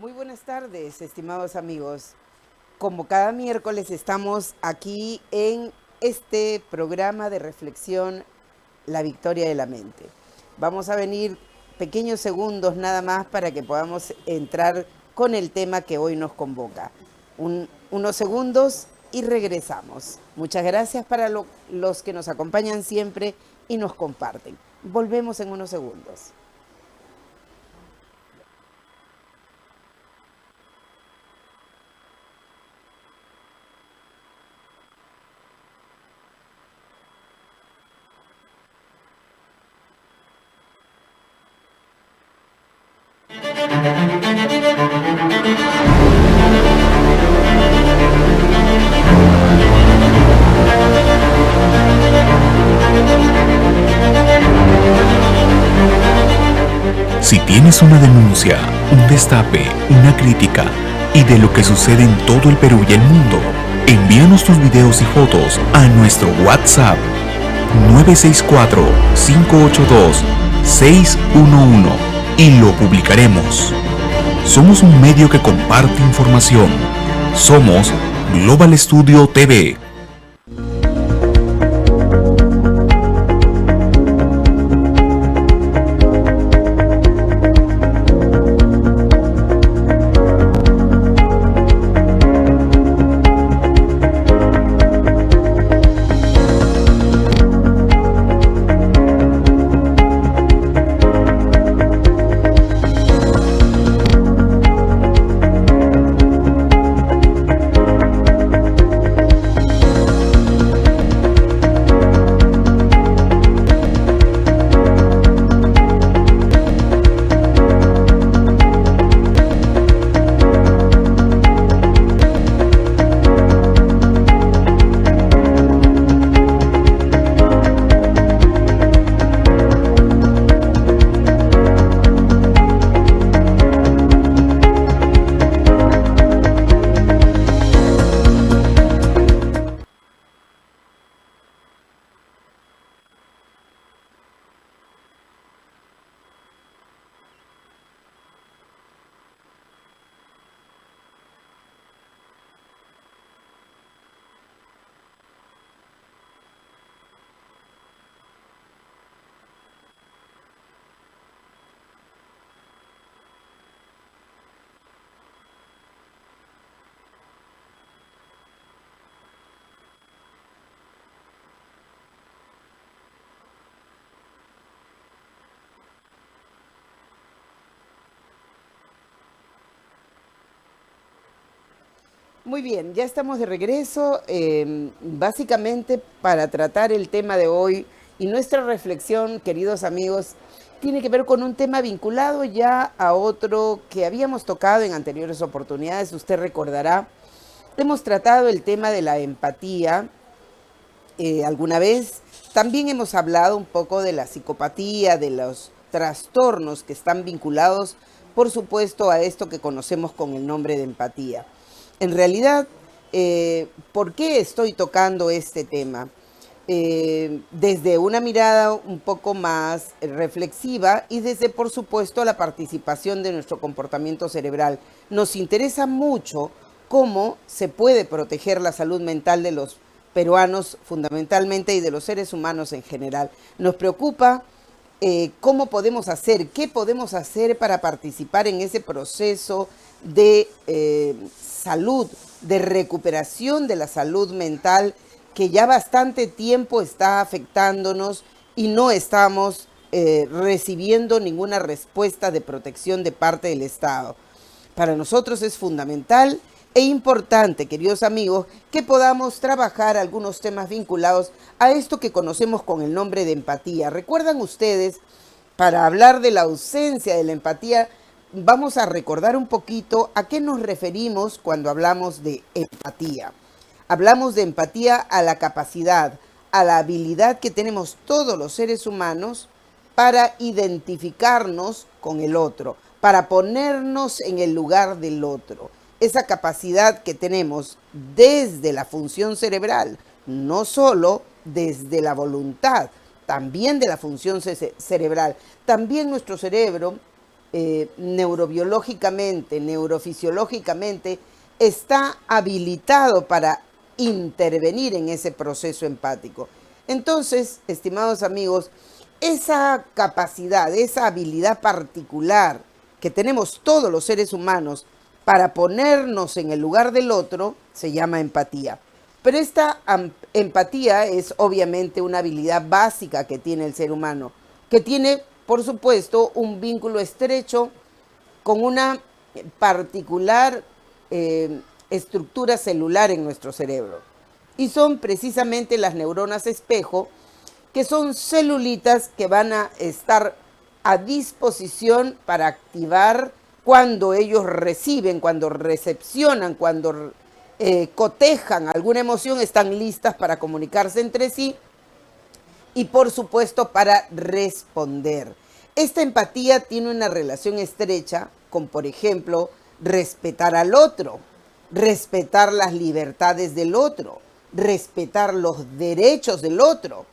Muy buenas tardes, estimados amigos. Como cada miércoles estamos aquí en este programa de reflexión, La Victoria de la Mente. Vamos a venir pequeños segundos nada más para que podamos entrar con el tema que hoy nos convoca. Unos segundos y regresamos. Muchas gracias para los que nos acompañan siempre y nos comparten. Volvemos en unos segundos. Si tienes una denuncia, un destape, una crítica y de lo que sucede en todo el Perú y el mundo, envíanos tus videos y fotos a nuestro WhatsApp 964-582-611 y lo publicaremos. Somos un medio que comparte información. Somos Global Studio TV. Muy bien, ya estamos de regreso, básicamente para tratar el tema de hoy y nuestra reflexión, queridos amigos, tiene que ver con un tema vinculado ya a otro que habíamos tocado en anteriores oportunidades. Usted recordará, hemos tratado el tema de la empatía alguna vez. También hemos hablado un poco de la psicopatía, de los trastornos que están vinculados, por supuesto, a esto que conocemos con el nombre de empatía. En realidad, ¿por qué estoy tocando este tema? Desde una mirada un poco más reflexiva y desde, por supuesto, la participación de nuestro comportamiento cerebral. Nos interesa mucho cómo se puede proteger la salud mental de los peruanos fundamentalmente y de los seres humanos en general. Nos preocupa cómo podemos hacer, qué podemos hacer para participar en ese proceso de salud, de recuperación de la salud mental que ya bastante tiempo está afectándonos y no estamos recibiendo ninguna respuesta de protección de parte del Estado. Para nosotros es fundamental e importante, queridos amigos, que podamos trabajar algunos temas vinculados a esto que conocemos con el nombre de empatía. ¿Recuerdan ustedes, para hablar de la ausencia de la empatía, vamos a recordar un poquito a qué nos referimos cuando hablamos de empatía? Hablamos de empatía a la capacidad, a la habilidad que tenemos todos los seres humanos para identificarnos con el otro, para ponernos en el lugar del otro. Esa capacidad que tenemos desde la función cerebral, no solo desde la voluntad, también de la función cerebral. También nuestro cerebro neurobiológicamente, neurofisiológicamente, está habilitado para intervenir en ese proceso empático. Entonces, estimados amigos, esa capacidad, esa habilidad particular que tenemos todos los seres humanos para ponernos en el lugar del otro, se llama empatía. Pero esta empatía es obviamente una habilidad básica que tiene el ser humano, que tiene, por supuesto, un vínculo estrecho con una particular estructura celular en nuestro cerebro. Y son precisamente las neuronas espejo, que son celulitas que van a estar a disposición para activar cuando ellos reciben, cuando recepcionan, cuando cotejan alguna emoción, están listas para comunicarse entre sí y por supuesto para responder. Esta empatía tiene una relación estrecha con, por ejemplo, respetar al otro, respetar las libertades del otro, respetar los derechos del otro,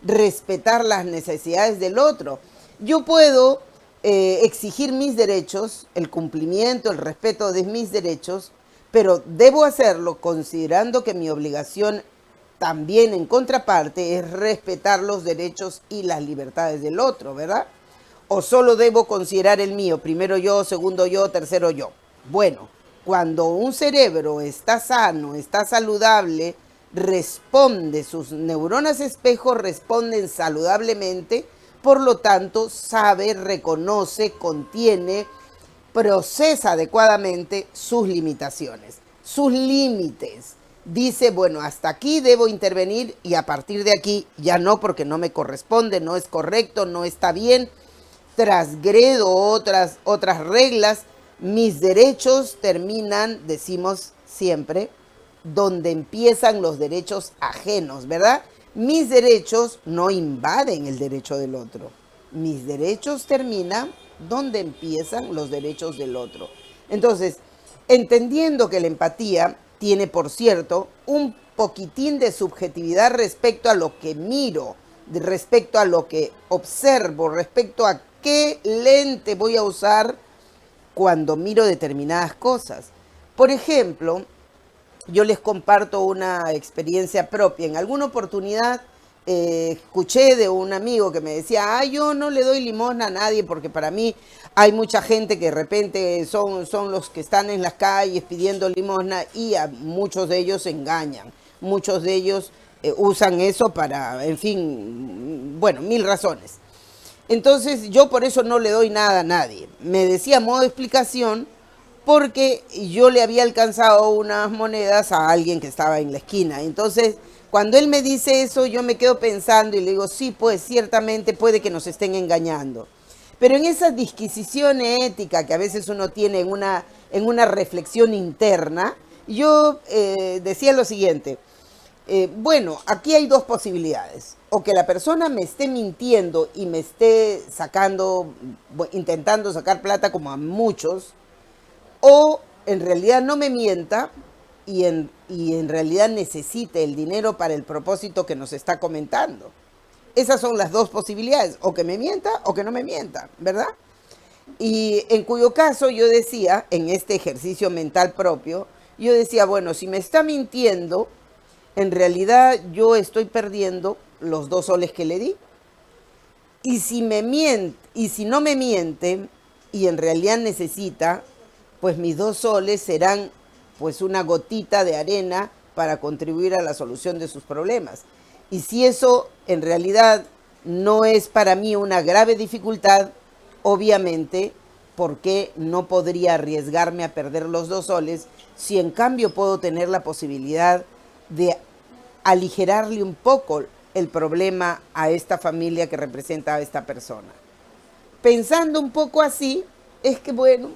respetar las necesidades del otro. Yo puedo exigir mis derechos, el cumplimiento, el respeto de mis derechos, pero debo hacerlo considerando que mi obligación también en contraparte es respetar los derechos y las libertades del otro, ¿verdad? O solo debo considerar el mío, primero yo, segundo yo, tercero yo. Bueno, cuando un cerebro está sano, está saludable, responde, sus neuronas espejo responden saludablemente, por lo tanto sabe, reconoce, contiene, procesa adecuadamente sus limitaciones, sus límites. Dice, bueno, hasta aquí debo intervenir y a partir de aquí ya no, porque no me corresponde, no es correcto, no está bien, transgredo otras reglas, mis derechos terminan, decimos siempre, donde empiezan los derechos ajenos, ¿verdad? Mis derechos no invaden el derecho del otro. Mis derechos terminan donde empiezan los derechos del otro. Entonces, entendiendo que la empatía tiene, por cierto, un poquitín de subjetividad respecto a lo que miro, respecto a lo que observo, respecto a qué lente voy a usar cuando miro determinadas cosas. Por ejemplo, yo les comparto una experiencia propia. En alguna oportunidad escuché de un amigo que me decía, yo no le doy limosna a nadie porque para mí hay mucha gente que de repente son los que están en las calles pidiendo limosna y a muchos de ellos se engañan. Muchos de ellos usan eso para, en fin, bueno, mil razones. Entonces yo por eso no le doy nada a nadie. Me decía a modo de explicación porque yo le había alcanzado unas monedas a alguien que estaba en la esquina. Entonces, cuando él me dice eso, yo me quedo pensando y le digo, sí, pues ciertamente puede que nos estén engañando. Pero en esa disquisición ética que a veces uno tiene en una reflexión interna, yo decía lo siguiente, bueno, aquí hay dos posibilidades. O que la persona me esté mintiendo y me esté intentando sacar plata como a muchos, o en realidad no me mienta y en realidad necesite el dinero para el propósito que nos está comentando. Esas son las dos posibilidades, o que me mienta o que no me mienta, ¿verdad? Y en cuyo caso yo decía, en este ejercicio mental propio, yo decía, bueno, si me está mintiendo, en realidad yo estoy perdiendo los 2 soles que le di. Y si no me miente y en realidad necesita, pues mis 2 soles serán pues una gotita de arena para contribuir a la solución de sus problemas. Y si eso en realidad no es para mí una grave dificultad, obviamente, ¿por qué no podría arriesgarme a perder los 2 soles si en cambio puedo tener la posibilidad de aligerarle un poco el problema a esta familia que representa a esta persona? Pensando un poco así, es que bueno,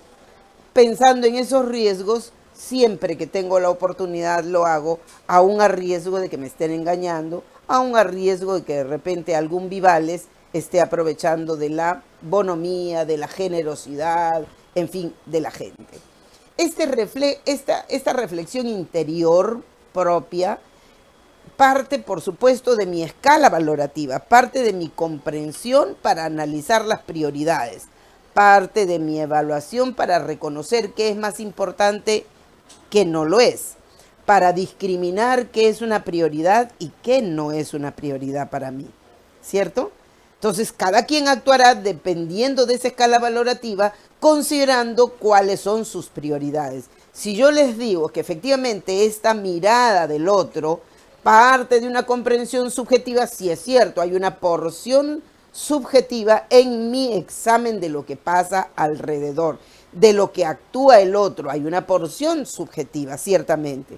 pensando en esos riesgos, siempre que tengo la oportunidad lo hago, aún a riesgo de que me estén engañando, aún a riesgo de que de repente algún vivales esté aprovechando de la bonomía, de la generosidad, en fin, de la gente. Esta reflexión interior propia parte, por supuesto, de mi escala valorativa, parte de mi comprensión para analizar las prioridades, parte de mi evaluación para reconocer qué es más importante, qué no lo es, para discriminar qué es una prioridad y qué no es una prioridad para mí, ¿cierto? Entonces, cada quien actuará dependiendo de esa escala valorativa, considerando cuáles son sus prioridades. Si yo les digo que efectivamente esta mirada del otro parte de una comprensión subjetiva, sí es cierto, hay una porción subjetiva en mi examen de lo que pasa alrededor, de lo que actúa el otro, hay una porción subjetiva, ciertamente.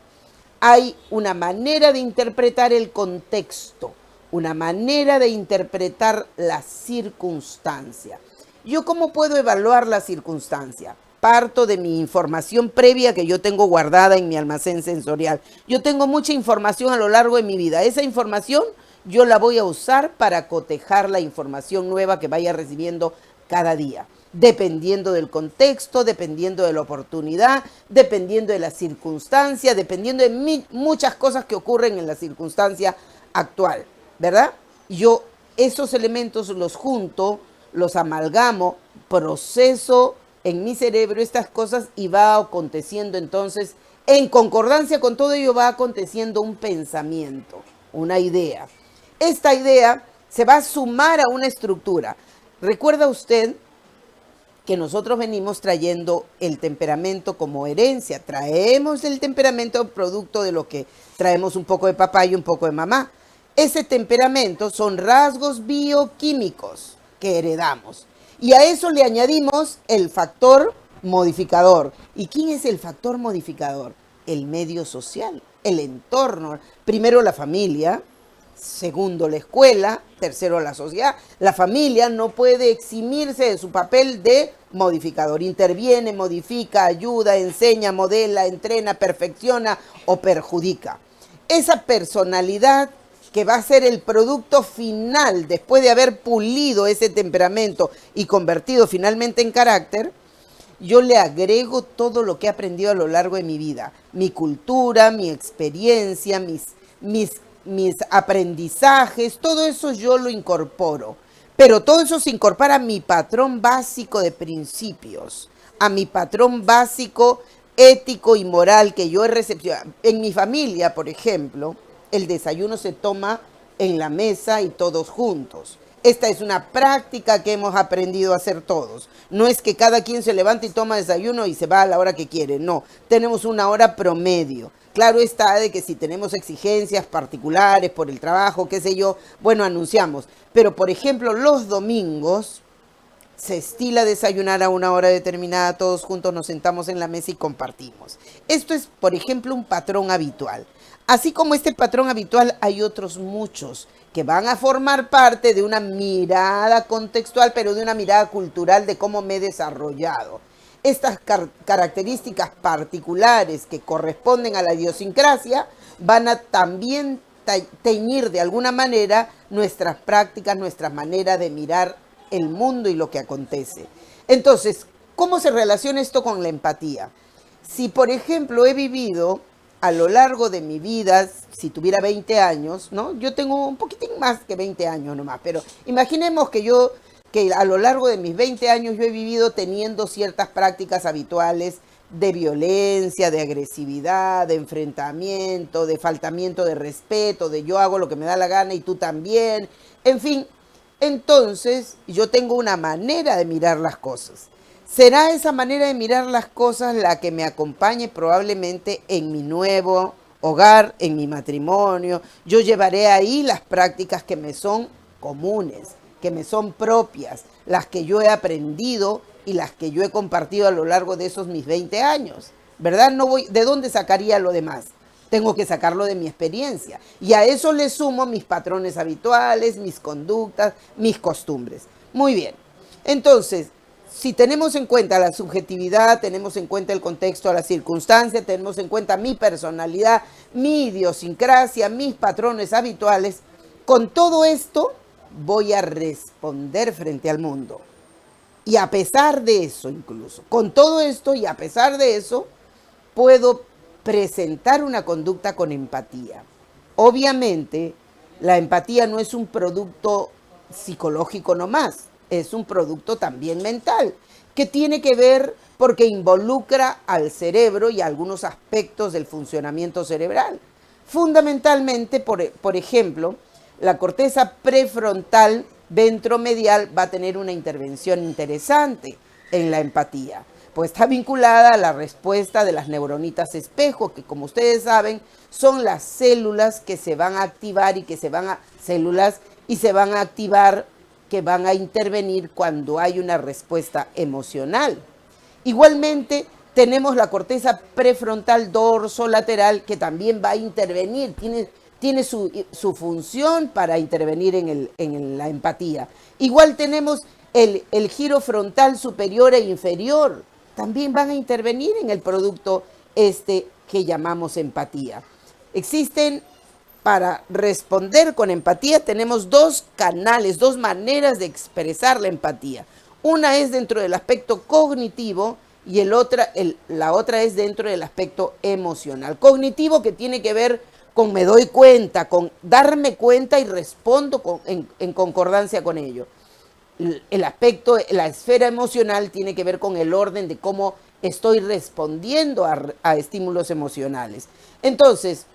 Hay una manera de interpretar el contexto, una manera de interpretar la circunstancia. ¿Yo cómo puedo evaluar la circunstancia? Parto de mi información previa que yo tengo guardada en mi almacén sensorial. Yo tengo mucha información a lo largo de mi vida. Esa información yo la voy a usar para cotejar la información nueva que vaya recibiendo cada día, dependiendo del contexto, dependiendo de la oportunidad, dependiendo de la circunstancia, dependiendo de muchas cosas que ocurren en la circunstancia actual, ¿verdad? Yo esos elementos los junto, los amalgamo, proceso en mi cerebro estas cosas y va aconteciendo entonces, en concordancia con todo ello va aconteciendo un pensamiento, una idea. Esta idea se va a sumar a una estructura. ¿Recuerda usted que nosotros venimos trayendo el temperamento como herencia? Traemos el temperamento producto de lo que traemos un poco de papá y un poco de mamá. Ese temperamento son rasgos bioquímicos que heredamos. Y a eso le añadimos el factor modificador. ¿Y quién es el factor modificador? El medio social, el entorno. Primero la familia, segundo la escuela, tercero la sociedad. La familia no puede eximirse de su papel de modificador. Interviene, modifica, ayuda, enseña, modela, entrena, perfecciona o perjudica. Esa personalidad que va a ser el producto final después de haber pulido ese temperamento y convertido finalmente en carácter, yo le agrego todo lo que he aprendido a lo largo de mi vida, mi cultura, mi experiencia, mis aprendizajes, todo eso yo lo incorporo. Pero todo eso se incorpora a mi patrón básico de principios, a mi patrón básico ético y moral que yo he recepcionado. En mi familia, por ejemplo, el desayuno se toma en la mesa y todos juntos. Esta es una práctica que hemos aprendido a hacer todos. No es que cada quien se levante y toma desayuno y se va a la hora que quiere. No, tenemos una hora promedio. Claro está de que si tenemos exigencias particulares por el trabajo, qué sé yo, bueno, anunciamos. Pero, por ejemplo, los domingos se estila desayunar a una hora determinada, todos juntos nos sentamos en la mesa y compartimos. Esto es, por ejemplo, un patrón habitual. Así como este patrón habitual, hay otros muchos que van a formar parte de una mirada contextual, pero de una mirada cultural de cómo me he desarrollado. Estas características particulares que corresponden a la idiosincrasia van a también teñir de alguna manera nuestras prácticas, nuestra manera de mirar el mundo y lo que acontece. Entonces, ¿cómo se relaciona esto con la empatía? Si, por ejemplo, he vivido a lo largo de mi vida, si tuviera 20 años, ¿no? Yo tengo un poquitín más que 20 años nomás, pero imaginemos que a lo largo de mis 20 años yo he vivido teniendo ciertas prácticas habituales de violencia, de agresividad, de enfrentamiento, de faltamiento de respeto, de yo hago lo que me da la gana y tú también, en fin. Entonces, yo tengo una manera de mirar las cosas. ¿Será esa manera de mirar las cosas la que me acompañe probablemente en mi nuevo hogar, en mi matrimonio? Yo llevaré ahí las prácticas que me son comunes, que me son propias, las que yo he aprendido y las que yo he compartido a lo largo de esos mis 20 años, ¿verdad? ¿De dónde sacaría lo demás? Tengo que sacarlo de mi experiencia. Y a eso le sumo mis patrones habituales, mis conductas, mis costumbres. Muy bien. Entonces, si tenemos en cuenta la subjetividad, tenemos en cuenta el contexto, la circunstancia, tenemos en cuenta mi personalidad, mi idiosincrasia, mis patrones habituales, con todo esto voy a responder frente al mundo. Y a pesar de eso, incluso, con todo esto y a pesar de eso, puedo presentar una conducta con empatía. Obviamente, la empatía no es un producto psicológico nomás. es un producto también mental, que tiene que ver porque involucra al cerebro y a algunos aspectos del funcionamiento cerebral. Fundamentalmente, por ejemplo, la corteza prefrontal ventromedial va a tener una intervención interesante en la empatía, pues está vinculada a la respuesta de las neuronitas espejo, que como ustedes saben, son las células que se van a activar que van a intervenir cuando hay una respuesta emocional. Igualmente, tenemos la corteza prefrontal dorsolateral que también va a intervenir, tiene su función para intervenir en la empatía. Igual tenemos el giro frontal superior e inferior, también van a intervenir en el producto que llamamos empatía. Existen, para responder con empatía, tenemos dos canales, dos maneras de expresar la empatía. Una es dentro del aspecto cognitivo y la otra es dentro del aspecto emocional. Cognitivo, que tiene que ver con me doy cuenta, con darme cuenta y respondo en concordancia con ello. El aspecto, la esfera emocional tiene que ver con el orden de cómo estoy respondiendo a estímulos emocionales. Entonces,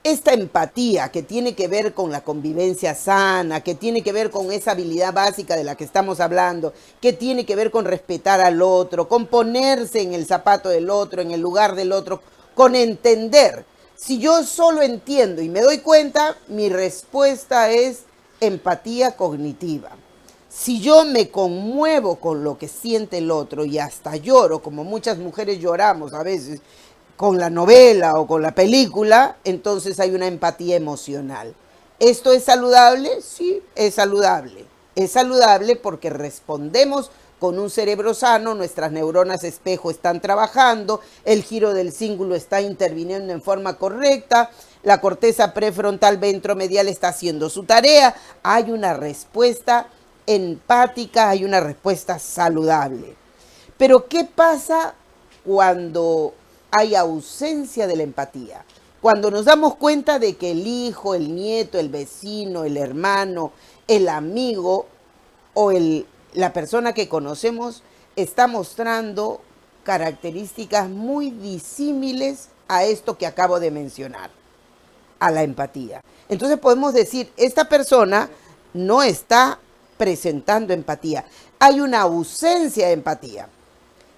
esta empatía que tiene que ver con la convivencia sana, que tiene que ver con esa habilidad básica de la que estamos hablando, que tiene que ver con respetar al otro, con ponerse en el zapato del otro, en el lugar del otro, con entender. Si yo solo entiendo y me doy cuenta, mi respuesta es empatía cognitiva. Si yo me conmuevo con lo que siente el otro y hasta lloro, como muchas mujeres lloramos a veces, con la novela o con la película, entonces hay una empatía emocional. ¿Esto es saludable? Sí, es saludable. Es saludable porque respondemos con un cerebro sano, nuestras neuronas espejo están trabajando, el giro del cíngulo está interviniendo en forma correcta, la corteza prefrontal ventromedial está haciendo su tarea, hay una respuesta empática, hay una respuesta saludable. Pero ¿qué pasa cuando hay ausencia de la empatía? Cuando nos damos cuenta de que el hijo, el nieto, el vecino, el hermano, el amigo o la persona que conocemos está mostrando características muy disímiles a esto que acabo de mencionar, a la empatía. Entonces podemos decir, esta persona no está presentando empatía. Hay una ausencia de empatía.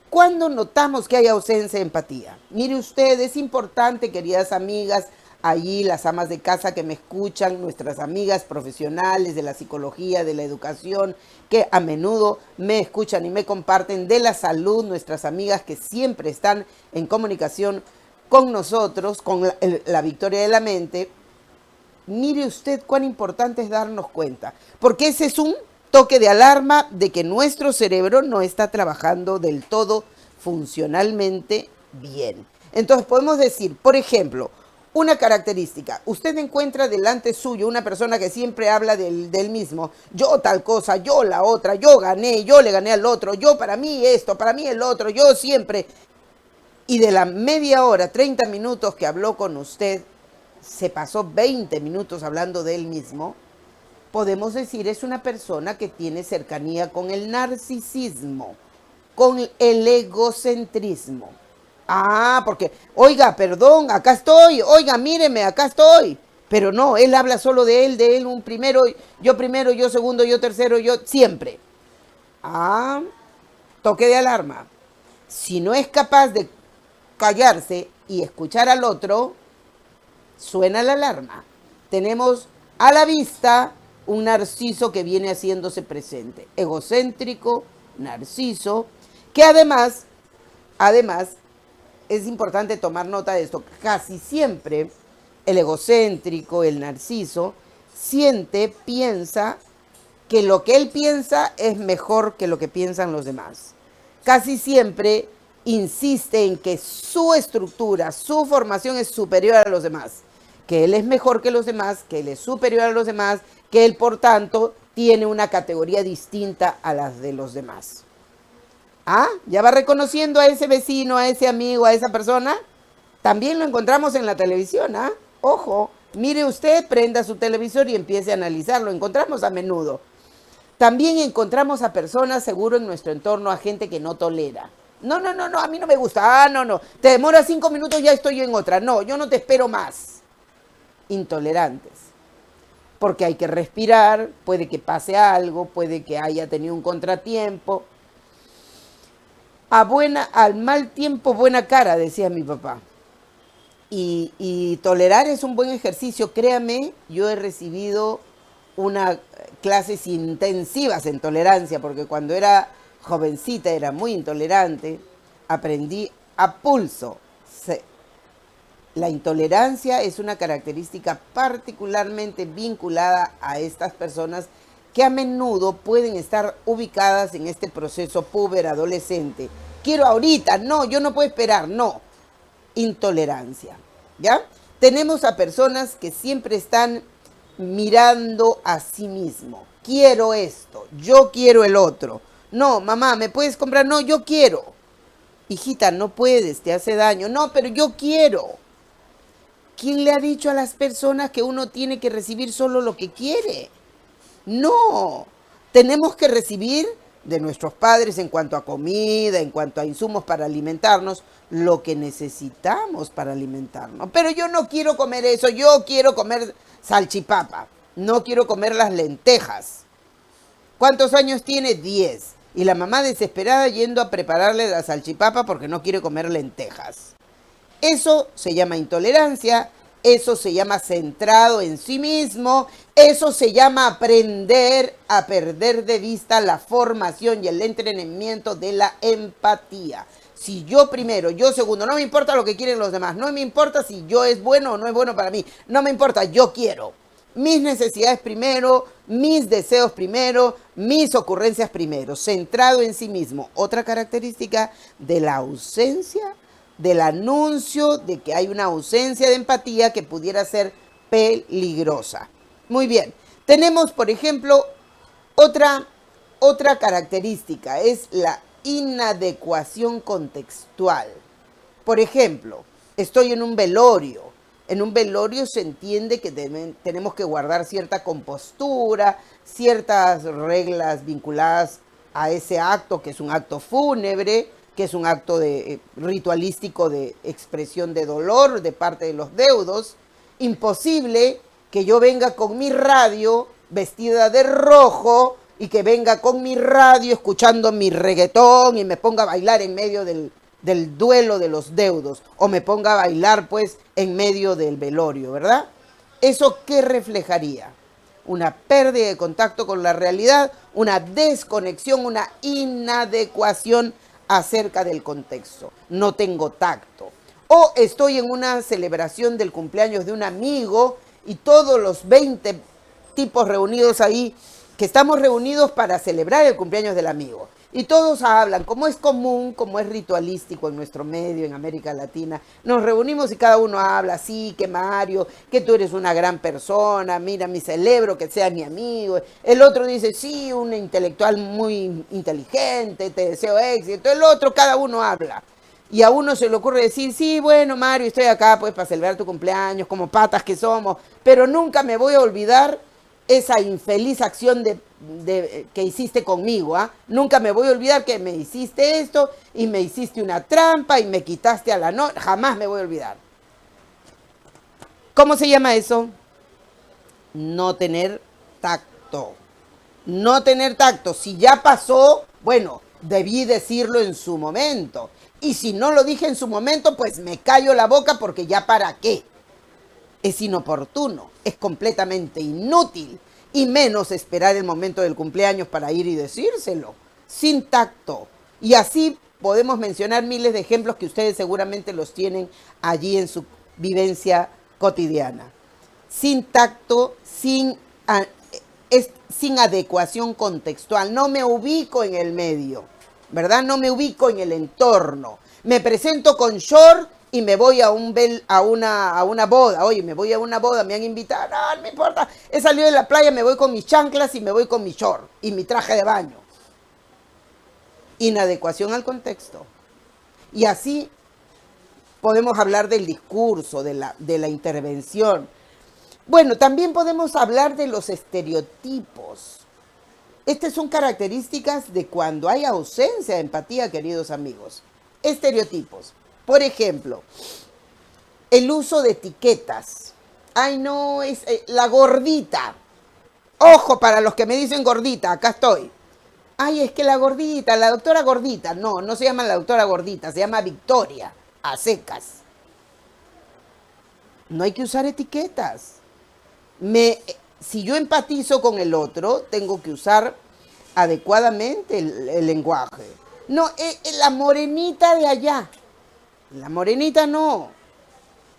¿Cuándo notamos que hay ausencia de empatía? Mire usted, es importante, queridas amigas, allí las amas de casa que me escuchan, nuestras amigas profesionales de la psicología, de la educación, que a menudo me escuchan y me comparten, de la salud, nuestras amigas que siempre están en comunicación con nosotros, con la victoria de la mente. Mire usted cuán importante es darnos cuenta, porque ese es un toque de alarma de que nuestro cerebro no está trabajando del todo funcionalmente bien. Entonces podemos decir, por ejemplo, una característica, usted encuentra delante suyo una persona que siempre habla del mismo, yo tal cosa, yo la otra, yo gané, yo le gané al otro, yo para mí esto, para mí el otro, yo siempre. Y de la media hora, 30 minutos que habló con usted, se pasó 20 minutos hablando de él mismo. Podemos decir, es una persona que tiene cercanía con el narcisismo, con el egocentrismo. Ah, porque, oiga, perdón, acá estoy, oiga, míreme, acá estoy. Pero no, él habla solo de él, un primero, yo segundo, yo tercero, yo siempre. Ah, toque de alarma. Si no es capaz de callarse y escuchar al otro, suena la alarma. Tenemos a la vista un narciso que viene haciéndose presente, egocéntrico, narciso, que además, es importante tomar nota de esto, casi siempre el egocéntrico, el narciso, piensa que lo que él piensa es mejor que lo que piensan los demás. Casi siempre insiste en que su estructura, su formación es superior a los demás, que él es mejor que los demás, que él es superior a los demás, que él, por tanto, tiene una categoría distinta a las de los demás. ¿Ah? ¿Ya va reconociendo a ese vecino, a ese amigo, a esa persona? También lo encontramos en la televisión, ¿ah? Ojo, mire usted, prenda su televisor y empiece a analizarlo. Encontramos a menudo. También encontramos a personas, seguro, en nuestro entorno, a gente que no tolera. No, a mí no me gusta. No. Te demora 5 minutos, ya estoy en otra. No, yo no te espero más. Intolerantes. Porque hay que respirar, puede que pase algo, puede que haya tenido un contratiempo. Al mal tiempo, buena cara, decía mi papá. Y tolerar es un buen ejercicio. Créame, yo he recibido unas clases intensivas en tolerancia, porque cuando era jovencita era muy intolerante, aprendí a pulso. La intolerancia es una característica particularmente vinculada a estas personas que a menudo pueden estar ubicadas en este proceso puber adolescente. Quiero ahorita, no, yo no puedo esperar, no. Intolerancia, ¿ya? Tenemos a personas que siempre están mirando a sí mismo. Quiero esto, yo quiero el otro. No, mamá, ¿me puedes comprar? No, yo quiero. Hijita, no puedes, te hace daño. No, pero yo quiero. ¿Quién le ha dicho a las personas que uno tiene que recibir solo lo que quiere? No, tenemos que recibir de nuestros padres en cuanto a comida, en cuanto a insumos para alimentarnos, lo que necesitamos para alimentarnos. Pero yo no quiero comer eso, yo quiero comer salchipapa, no quiero comer las lentejas. ¿Cuántos años tiene? 10. Y la mamá desesperada yendo a prepararle la salchipapa porque no quiere comer lentejas. Eso se llama intolerancia, eso se llama centrado en sí mismo, eso se llama aprender a perder de vista la formación y el entrenamiento de la empatía. Si yo primero, yo segundo, no me importa lo que quieren los demás, no me importa si yo es bueno o no es bueno para mí, no me importa, yo quiero. Mis necesidades primero, mis deseos primero, mis ocurrencias primero, centrado en sí mismo. Otra característica de la ausencia, del anuncio de que hay una ausencia de empatía que pudiera ser peligrosa. Muy bien, tenemos por ejemplo otra característica, es la inadecuación contextual. Por ejemplo, estoy en un velorio. En un velorio se entiende que tenemos que guardar cierta compostura, ciertas reglas vinculadas a ese acto, que es un acto fúnebre, que es un acto ritualístico de expresión de dolor de parte de los deudos. Imposible que yo venga con mi radio vestida de rojo y que venga con mi radio escuchando mi reggaetón y me ponga a bailar en medio del duelo de los deudos, o me ponga a bailar pues en medio del velorio, ¿verdad? ¿Eso qué reflejaría? Una pérdida de contacto con la realidad, una desconexión, una inadecuación acerca del contexto. No tengo tacto. O estoy en una celebración del cumpleaños de un amigo y todos los 20 tipos reunidos ahí, que estamos reunidos para celebrar el cumpleaños del amigo. Y todos hablan, como es común, como es ritualístico en nuestro medio, en América Latina. Nos reunimos y cada uno habla, sí, que Mario, que tú eres una gran persona, mira, me celebro que seas mi amigo. El otro dice, sí, un intelectual muy inteligente, te deseo éxito. El otro, cada uno habla. Y a uno se le ocurre decir, sí, bueno, Mario, estoy acá pues para celebrar tu cumpleaños, como patas que somos, pero nunca me voy a olvidar esa infeliz acción que hiciste conmigo, ¿ah? Nunca me voy a olvidar que me hiciste esto y me hiciste una trampa y me quitaste a la noche. Jamás me voy a olvidar. ¿Cómo se llama eso? No tener tacto. No tener tacto. Si ya pasó, bueno, debí decirlo en su momento. Y si no lo dije en su momento, pues me callo la boca porque ya para qué. Es inoportuno, es completamente inútil, y menos esperar el momento del cumpleaños para ir y decírselo, sin tacto. Y así podemos mencionar miles de ejemplos que ustedes seguramente los tienen allí en su vivencia cotidiana. Sin tacto, sin adecuación contextual, no me ubico en el medio, ¿verdad? No me ubico en el entorno. Me presento con short y me voy a una boda. Oye, me voy a una boda, me han invitado. No me importa. He salido de la playa, me voy con mis chanclas y me voy con mi short y mi traje de baño. Inadecuación al contexto. Y así podemos hablar del discurso, de la intervención. Bueno, también podemos hablar de los estereotipos. Estas son características de cuando hay ausencia de empatía, queridos amigos. Estereotipos. Por ejemplo, el uso de etiquetas. Ay, no, es la gordita. Ojo para los que me dicen gordita, acá estoy. Ay, es que la gordita, la doctora gordita. No, no se llama la doctora gordita, se llama Victoria, a secas. No hay que usar etiquetas. Si yo empatizo con el otro, tengo que usar adecuadamente el lenguaje. No, la morenita de allá. La morenita no.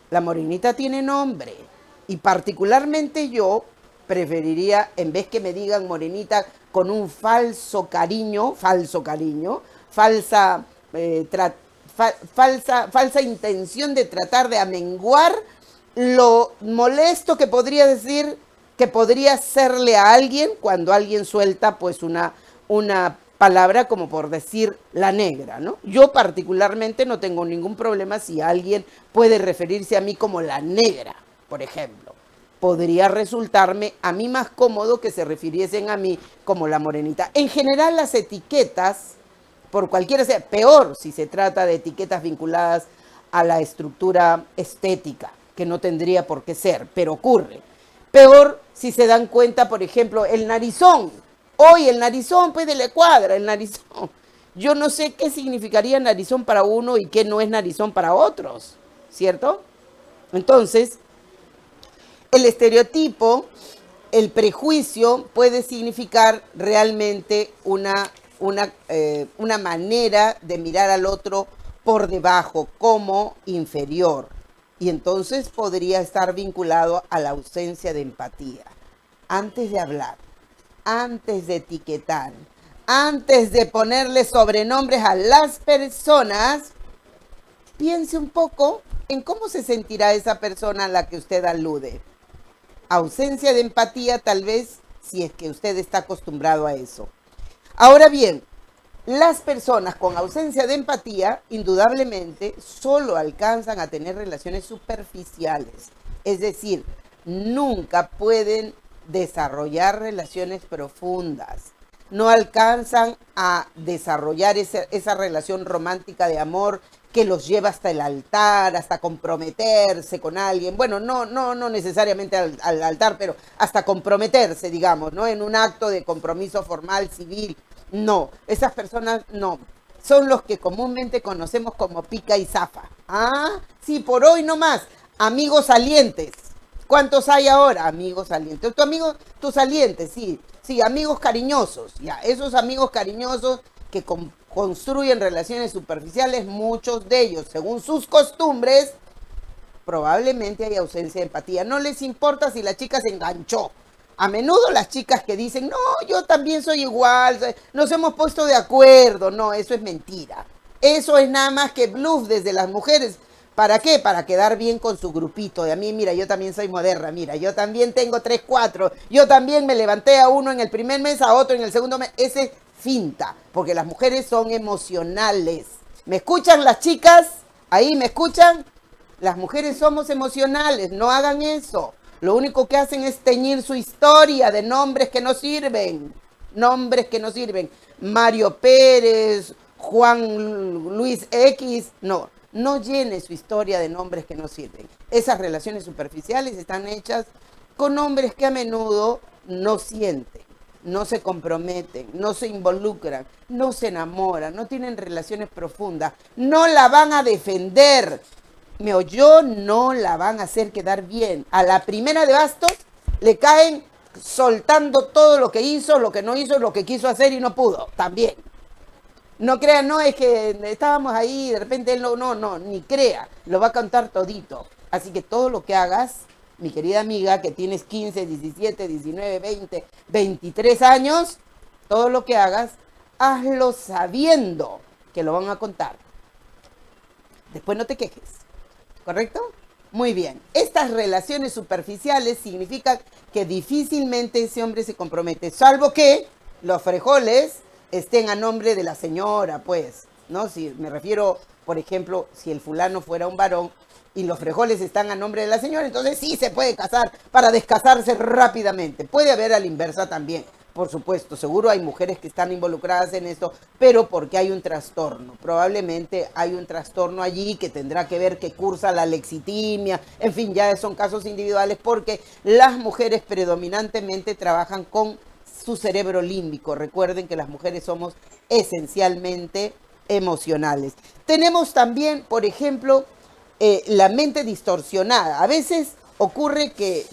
La morenita tiene nombre. Y particularmente yo preferiría, en vez que me digan morenita con un falsa, falsa intención de tratar de amenguar lo molesto que podría decir, que podría serle a alguien cuando alguien suelta pues una palabra como por decir la negra, ¿no? Yo particularmente no tengo ningún problema si alguien puede referirse a mí como la negra, por ejemplo. Podría resultarme a mí más cómodo que se refiriesen a mí como la morenita. En general las etiquetas, por cualquiera sea, peor si se trata de etiquetas vinculadas a la estructura estética, que no tendría por qué ser, pero ocurre. Peor si se dan cuenta, por ejemplo, el narizón. Hoy el narizón, pues le cuadra el narizón. Yo no sé qué significaría narizón para uno y qué no es narizón para otros, ¿cierto? Entonces, el estereotipo, el prejuicio puede significar realmente una manera de mirar al otro por debajo, como inferior. Y entonces podría estar vinculado a la ausencia de empatía. Antes de hablar, antes de etiquetar, antes de ponerle sobrenombres a las personas, piense un poco en cómo se sentirá esa persona a la que usted alude. Ausencia de empatía, tal vez, si es que usted está acostumbrado a eso. Ahora bien, las personas con ausencia de empatía, indudablemente, solo alcanzan a tener relaciones superficiales. Es decir, nunca pueden desarrollar relaciones profundas. No alcanzan a desarrollar esa relación romántica de amor que los lleva hasta el altar, hasta comprometerse con alguien. Bueno, no necesariamente al altar, pero hasta comprometerse, digamos, ¿no? En un acto de compromiso formal, civil. No, esas personas no. Son los que comúnmente conocemos como pica y zafa. Ah, sí, por hoy no más. Amigos salientes. ¿Cuántos hay ahora? Amigos salientes. Tu saliente, sí. Sí, amigos cariñosos. Ya, esos amigos cariñosos que construyen relaciones superficiales, muchos de ellos, según sus costumbres, probablemente hay ausencia de empatía. No les importa si la chica se enganchó. A menudo las chicas que dicen, no, yo también soy igual, nos hemos puesto de acuerdo. No, eso es mentira. Eso es nada más que bluff desde las mujeres. ¿Para qué? Para quedar bien con su grupito. De a mí, mira, yo también soy moderna, mira, yo también tengo 3, 4. Yo también me levanté a uno en el primer mes, a otro en el segundo mes. Ese finta, porque las mujeres son emocionales. ¿Me escuchan las chicas? ¿Ahí me escuchan? Las mujeres somos emocionales, no hagan eso. Lo único que hacen es teñir su historia de nombres que no sirven. Nombres que no sirven. Mario Pérez, Juan Luis X, no llene su historia de nombres que no sirven. Esas relaciones superficiales están hechas con hombres que a menudo no sienten, no se comprometen, no se involucran, no se enamoran, no tienen relaciones profundas, no la van a defender. Me oyó, no la van a hacer quedar bien. A la primera de bastos le caen soltando todo lo que hizo, lo que no hizo, lo que quiso hacer y no pudo, también. No crean, no, es que estábamos ahí, de repente él no, ni crea, lo va a contar todito. Así que todo lo que hagas, mi querida amiga, que tienes 15, 17, 19, 20, 23 años, todo lo que hagas, hazlo sabiendo que lo van a contar. Después no te quejes, ¿correcto? Muy bien. Estas relaciones superficiales significan que difícilmente ese hombre se compromete, salvo que los frijoles estén a nombre de la señora, pues, ¿no? Si me refiero, por ejemplo, si el fulano fuera un varón y los frijoles están a nombre de la señora, entonces sí se puede casar para descasarse rápidamente. Puede haber a la inversa también, por supuesto, seguro hay mujeres que están involucradas en esto, pero porque hay un trastorno. Probablemente hay un trastorno allí que tendrá que ver que cursa la lexitimia, en fin, ya son casos individuales porque las mujeres predominantemente trabajan con su cerebro límbico. Recuerden que las mujeres somos esencialmente emocionales. Tenemos también, por ejemplo, la mente distorsionada. A veces ocurre que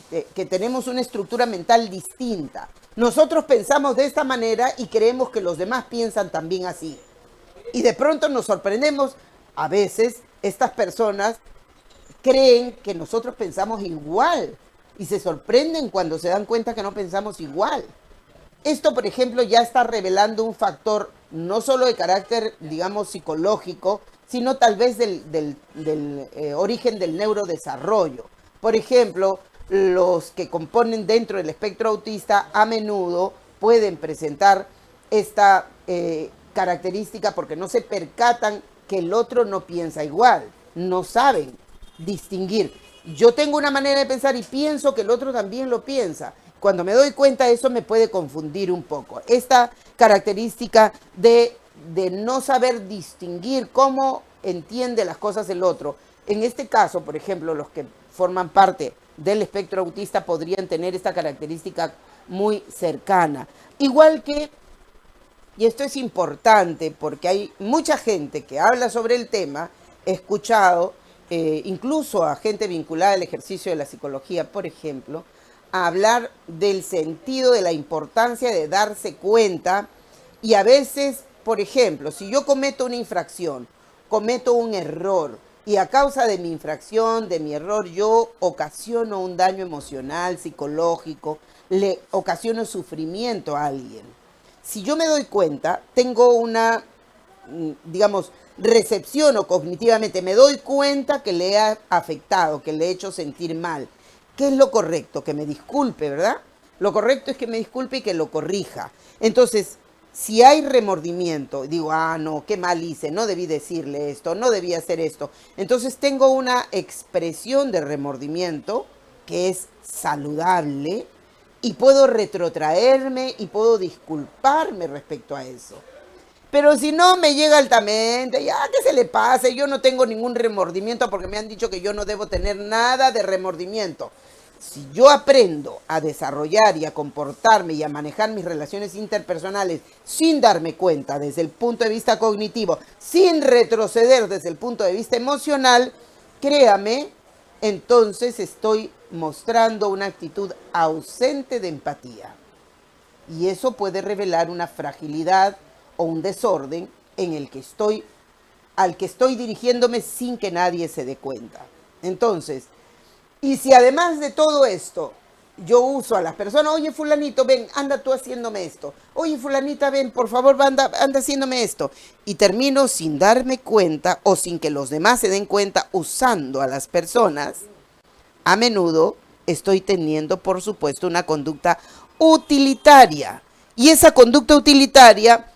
tenemos una estructura mental distinta. Nosotros pensamos de esta manera y creemos que los demás piensan también así. Y de pronto nos sorprendemos. A veces estas personas creen que nosotros pensamos igual y se sorprenden cuando se dan cuenta que no pensamos igual. Esto, por ejemplo, ya está revelando un factor no solo de carácter, digamos, psicológico, sino tal vez del origen del neurodesarrollo. Por ejemplo, los que componen dentro del espectro autista a menudo pueden presentar esta característica porque no se percatan que el otro no piensa igual, no saben distinguir. Yo tengo una manera de pensar y pienso que el otro también lo piensa. Cuando me doy cuenta, eso me puede confundir un poco. Esta característica de no saber distinguir cómo entiende las cosas el otro. En este caso, por ejemplo, los que forman parte del espectro autista podrían tener esta característica muy cercana. Igual que, y esto es importante porque hay mucha gente que habla sobre el tema, he escuchado incluso a gente vinculada al ejercicio de la psicología, por ejemplo, a hablar del sentido de la importancia de darse cuenta y a veces, por ejemplo, si yo cometo una infracción, cometo un error y a causa de mi infracción, de mi error, yo ocasiono un daño emocional, psicológico, le ocasiono sufrimiento a alguien. Si yo me doy cuenta, tengo una, digamos, recepción o cognitivamente, me doy cuenta que le he afectado, que le he hecho sentir mal. ¿Qué es lo correcto? Que me disculpe, ¿verdad? Lo correcto es que me disculpe y que lo corrija. Entonces, si hay remordimiento, digo, no, qué mal hice, no debí decirle esto, no debí hacer esto. Entonces tengo una expresión de remordimiento que es saludable y puedo retrotraerme y puedo disculparme respecto a eso. Pero si no me llega altamente, ya que se le pase, yo no tengo ningún remordimiento porque me han dicho que yo no debo tener nada de remordimiento. Si yo aprendo a desarrollar y a comportarme y a manejar mis relaciones interpersonales sin darme cuenta desde el punto de vista cognitivo, sin retroceder desde el punto de vista emocional, créame, entonces estoy mostrando una actitud ausente de empatía. Y eso puede revelar una fragilidad o un desorden en el que al que estoy dirigiéndome sin que nadie se dé cuenta. Entonces, y si además de todo esto, yo uso a las personas, oye fulanito, ven, anda tú haciéndome esto. Oye fulanita, ven, por favor, anda haciéndome esto. Y termino sin darme cuenta o sin que los demás se den cuenta usando a las personas, a menudo estoy teniendo, por supuesto, una conducta utilitaria. Y esa conducta utilitaria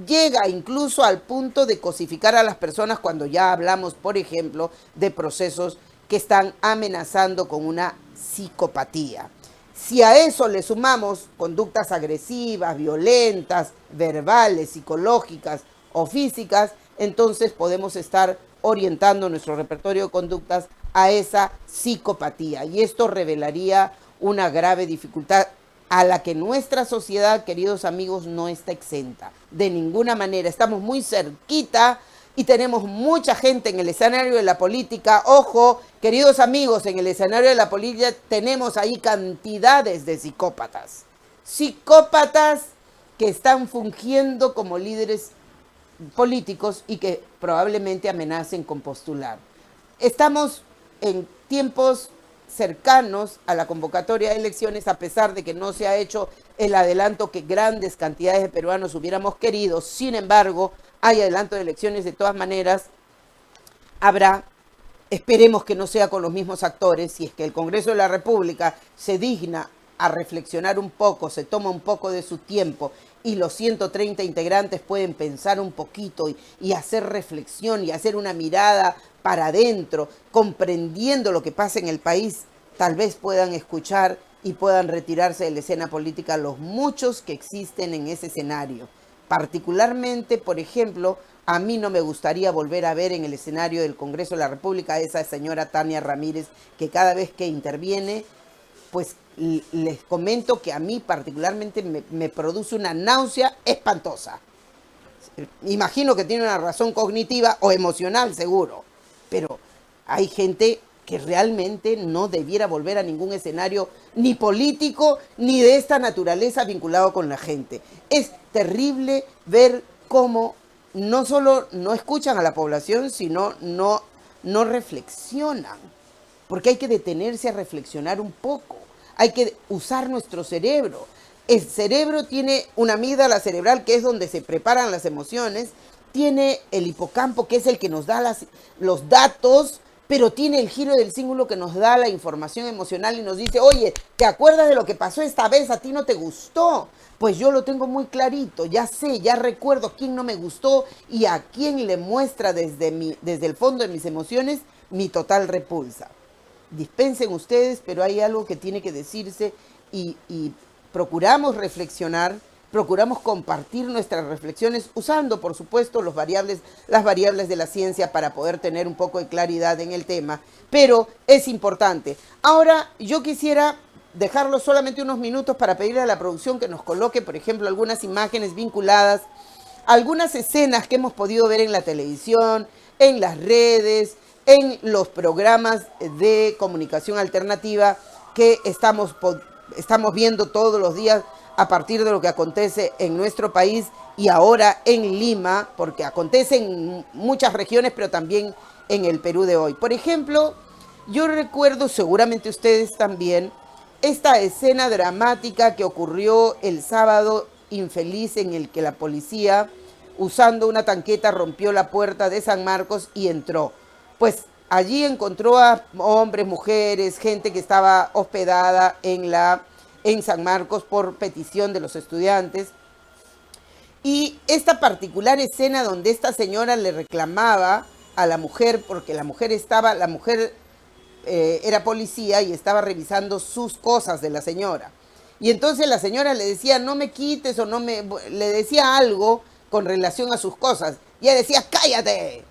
llega incluso al punto de cosificar a las personas cuando ya hablamos, por ejemplo, de procesos que están amenazando con una psicopatía. Si a eso le sumamos conductas agresivas, violentas, verbales, psicológicas o físicas, entonces podemos estar orientando nuestro repertorio de conductas a esa psicopatía. Y esto revelaría una grave dificultad a la que nuestra sociedad, queridos amigos, no está exenta. De ninguna manera. Estamos muy cerquita y tenemos mucha gente en el escenario de la política. Ojo, queridos amigos, en el escenario de la política tenemos ahí cantidades de psicópatas. Psicópatas que están fungiendo como líderes políticos y que probablemente amenacen con postular. Estamos en tiempos cercanos a la convocatoria de elecciones, a pesar de que no se ha hecho el adelanto que grandes cantidades de peruanos hubiéramos querido. Sin embargo, hay adelanto de elecciones de todas maneras. Habrá, esperemos que no sea con los mismos actores, si es que el Congreso de la República se digna a reflexionar un poco, se toma un poco de su tiempo y los 130 integrantes pueden pensar un poquito y hacer reflexión y hacer una mirada para adentro, comprendiendo lo que pasa en el país, tal vez puedan escuchar y puedan retirarse de la escena política los muchos que existen en ese escenario. Particularmente, por ejemplo, a mí no me gustaría volver a ver en el escenario del Congreso de la República a esa señora Tania Ramírez, que cada vez que interviene, pues les comento que a mí particularmente me produce una náusea espantosa. Imagino que tiene una razón cognitiva o emocional, seguro, pero hay gente que realmente no debiera volver a ningún escenario ni político ni de esta naturaleza vinculado con la gente. Es terrible ver cómo no solo no escuchan a la población, sino no reflexionan, porque hay que detenerse a reflexionar un poco, hay que usar nuestro cerebro. El cerebro tiene una amígdala cerebral, que es donde se preparan las emociones, tiene el hipocampo, que es el que nos da los datos, pero tiene el giro del cíngulo que nos da la información emocional y nos dice, oye, ¿te acuerdas de lo que pasó esta vez? ¿A ti no te gustó? Pues yo lo tengo muy clarito, ya sé, ya recuerdo a quién no me gustó y a quién le muestra desde el fondo de mis emociones mi total repulsa. Dispensen ustedes, pero hay algo que tiene que decirse y procuramos reflexionar, procuramos compartir nuestras reflexiones usando, por supuesto, las variables de la ciencia para poder tener un poco de claridad en el tema, pero es importante. Ahora, yo quisiera dejarlo solamente unos minutos para pedirle a la producción que nos coloque, por ejemplo, algunas imágenes vinculadas a algunas escenas que hemos podido ver en la televisión, en las redes, en los programas de comunicación alternativa que estamos viendo todos los días a partir de lo que acontece en nuestro país y ahora en Lima, porque acontece en muchas regiones, pero también en el Perú de hoy. Por ejemplo, yo recuerdo, seguramente ustedes también, esta escena dramática que ocurrió el sábado infeliz en el que la policía, usando una tanqueta, rompió la puerta de San Marcos y entró. Pues allí encontró a hombres, mujeres, gente que estaba hospedada en San Marcos por petición de los estudiantes. Y esta particular escena donde esta señora le reclamaba a la mujer, porque la mujer era policía y estaba revisando sus cosas de la señora. Y entonces la señora le decía, no me quites o le decía algo con relación a sus cosas. Y ella decía, cállate.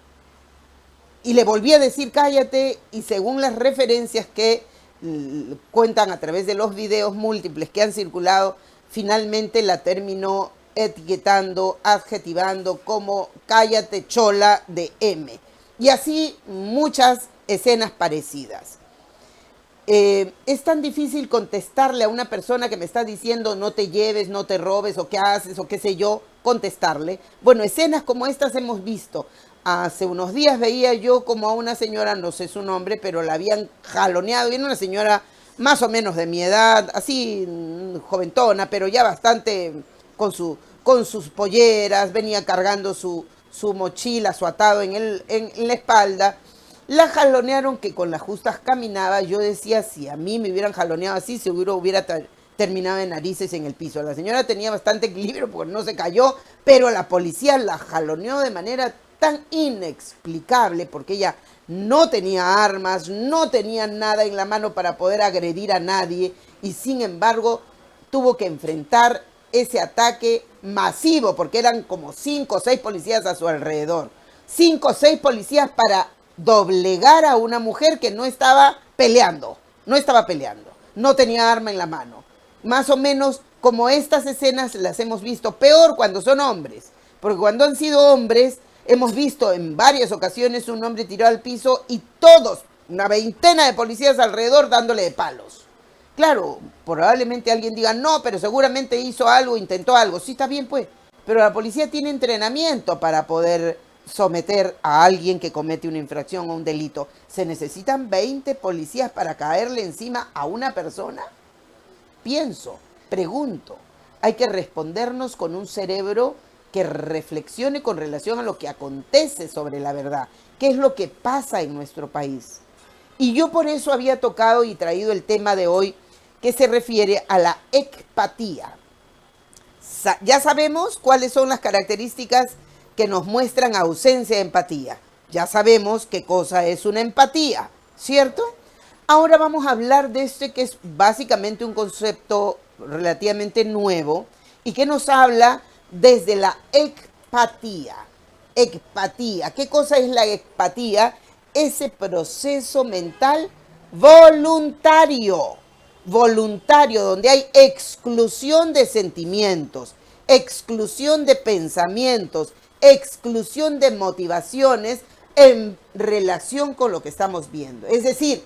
Y le volvía a decir, cállate, y según las referencias que cuentan a través de los videos múltiples que han circulado, finalmente la terminó etiquetando, adjetivando como cállate chola de M. Y así muchas escenas parecidas. Es tan difícil contestarle a una persona que me está diciendo no te lleves, no te robes, o qué haces, o qué sé yo, contestarle. Bueno, escenas como estas hemos visto. Hace unos días veía yo como a una señora, no sé su nombre, pero la habían jaloneado. Y era una señora más o menos de mi edad, así joventona, pero ya bastante con sus polleras, venía cargando su mochila, su atado en la espalda. La jalonearon que con las justas caminaba. Yo decía, si a mí me hubieran jaloneado así, seguro hubiera terminado de narices en el piso. La señora tenía bastante equilibrio porque no se cayó, pero la policía la jaloneó de manera tan inexplicable porque ella no tenía armas, no tenía nada en la mano para poder agredir a nadie y sin embargo tuvo que enfrentar ese ataque masivo porque eran como 5 o 6 policías a su alrededor. 5 o 6 policías para doblegar a una mujer que no estaba peleando, no tenía arma en la mano. Más o menos como estas escenas las hemos visto, peor cuando son hombres, porque cuando han sido hombres hemos visto en varias ocasiones un hombre tirado al piso y todos, una veintena de policías alrededor dándole de palos. Claro, probablemente alguien diga, no, pero seguramente hizo algo, intentó algo. Sí, está bien pues, pero la policía tiene entrenamiento para poder someter a alguien que comete una infracción o un delito. ¿Se necesitan 20 policías para caerle encima a una persona? Pregunto, hay que respondernos con un cerebro que reflexione con relación a lo que acontece sobre la verdad, qué es lo que pasa en nuestro país. Y yo por eso había tocado y traído el tema de hoy que se refiere a la ecpatía. Ya sabemos cuáles son las características que nos muestran ausencia de empatía. Ya sabemos qué cosa es una empatía, ¿cierto? Ahora vamos a hablar de este que es básicamente un concepto relativamente nuevo y que nos habla desde la empatía. Empatía. ¿Qué cosa es la empatía? Ese proceso mental voluntario. Voluntario, donde hay exclusión de sentimientos, exclusión de pensamientos, exclusión de motivaciones en relación con lo que estamos viendo. Es decir,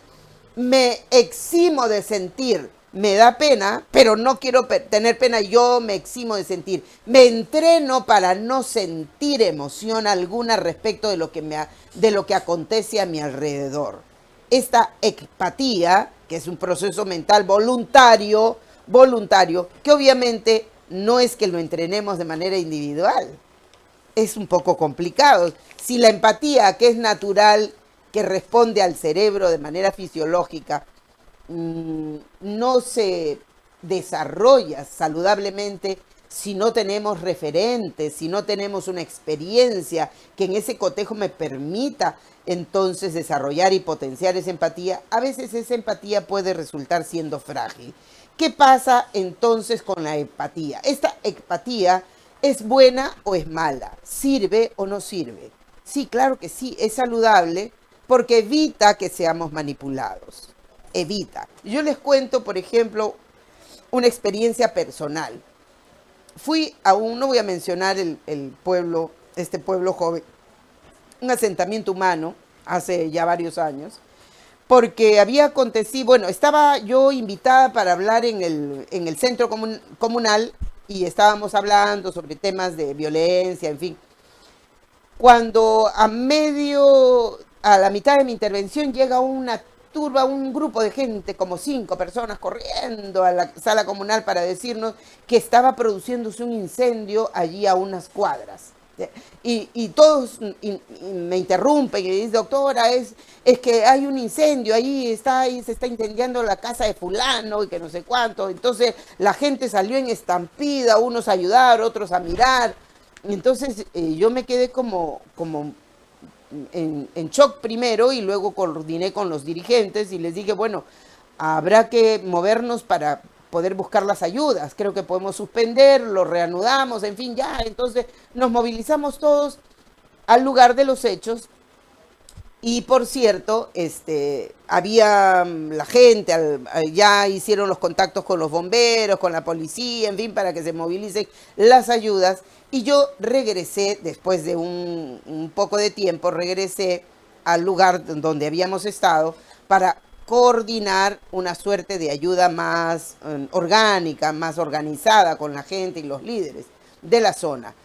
me eximo de sentir, me da pena, pero no quiero tener pena, yo me eximo de sentir. Me entreno para no sentir emoción alguna respecto de lo que acontece a mi alrededor. Esta empatía, que es un proceso mental voluntario, que obviamente no es que lo entrenemos de manera individual. Es un poco complicado. Si la empatía, que es natural, que responde al cerebro de manera fisiológica, no se desarrolla saludablemente si no tenemos referentes, si no tenemos una experiencia que en ese cotejo me permita entonces desarrollar y potenciar esa empatía, a veces esa empatía puede resultar siendo frágil. ¿Qué pasa entonces con la empatía? Esta empatía, ¿es buena o es mala? ¿Sirve o no sirve? Sí, claro que sí, es saludable porque evita que seamos manipulados. Evita. Yo les cuento, por ejemplo, una experiencia personal. Fui a no voy a mencionar el pueblo, este pueblo joven, un asentamiento humano hace ya varios años, porque había acontecido, bueno, estaba yo invitada para hablar en el centro comunal y estábamos hablando sobre temas de violencia, en fin. Cuando a la mitad de mi intervención llega una turba, un grupo de gente, como 5 personas corriendo a la sala comunal para decirnos que estaba produciéndose un incendio allí a unas cuadras. Y todos me interrumpen y me dicen, doctora, es que hay un incendio, ahí se está incendiando la casa de fulano y que no sé cuánto. Entonces la gente salió en estampida, unos a ayudar, otros a mirar. Entonces yo me quedé como en shock primero y luego coordiné con los dirigentes y les dije, bueno, habrá que movernos para poder buscar las ayudas. Creo que podemos suspender, lo reanudamos, en fin, ya. Entonces nos movilizamos todos al lugar de los hechos. Y por cierto, había la gente, ya hicieron los contactos con los bomberos, con la policía, en fin, para que se movilicen las ayudas. Y yo regresé, después de un poco de tiempo, regresé al lugar donde habíamos estado para coordinar una suerte de ayuda más orgánica, más organizada con la gente y los líderes de la zona.